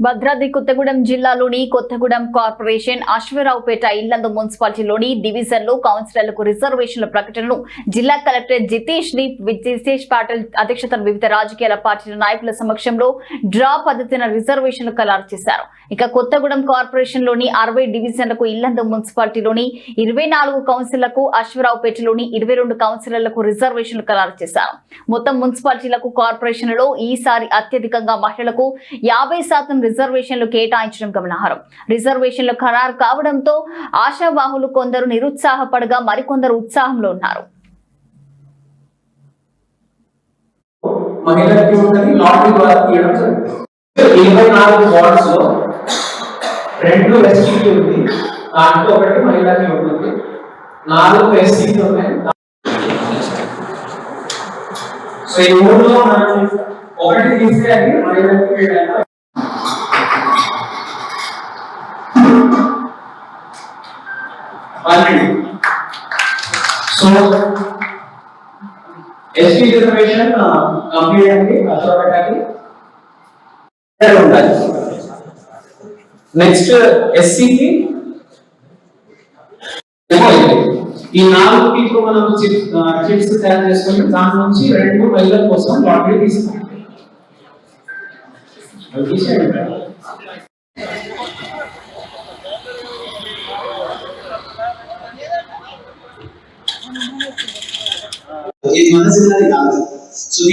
భద్రాద్రి కొత్తగూడెం జిల్లాలోని కొత్తగూడెం కార్పొరేషన్ అశ్వరావుపేట ఇల్లందు మున్సిపాలిటీలోని డివిజన్లో కౌన్సిలర్లకు రిజర్వేషన్ల ప్రకటనను జిల్లా కలెక్టర్ జితేష్ పాటిల్ అధ్యక్షతన వివిధ రాజకీయ పార్టీల నాయకుల సమక్షంలో డ్రా పద్ధతిన రిజర్వేషన్లు ఖరారు చేశారు. ఇక కొత్తగూడెం కార్పొరేషన్ లోని 60 డివిజన్లకు ఇల్లందు మున్సిపాలిటీలోని 24 కౌన్సిలర్లకు అశ్వరావుపేటలోని 22 కౌన్సిలర్లకు రిజర్వేషన్లు ఖరారు చేశారు. మొత్తం మున్సిపాలిటీలకు కార్పొరేషన్లలో ఈసారి అత్యధికంగా మహిళలకు 50% రిజర్వేషన్లు కేటాయించడం గమనార్హం. రిజర్వేషన్లు ఖరారు కావడంతో ఆశావాహులు కొందరు నిరుత్సాహపడగా మరికొందరు ఉత్సాహంలో ఉన్నారు. మహిళలకు ఉందని లాటరీ ద్వారా తీయడం జరుగుతుంది. 24 వార్డ్స్ లో 2 ఎస్టీకి ఉంది, దాంట్లో ఒకటి మహిళకి ఉంటుంది, 4 ఎస్టీలు ఉన్నాయి. సో ఈ మూడులో మనం ఒకటి తీస్తే అది మహిళకి సో ఎస్టీ రిజర్వేషన్ కంప్లీట్ అయింది. అశ్వరావుపేటకి ఉండాలి. నెక్స్ట్ ఎస్సీకి ఈ 4 ఇప్పుడు మనం చిప్స్ తయారు చేసుకుని దాని నుంచి 2 మహిళల కోసం లాటరీ తీసుకుంటాం. ఇది మన జిల్లాది కాదు.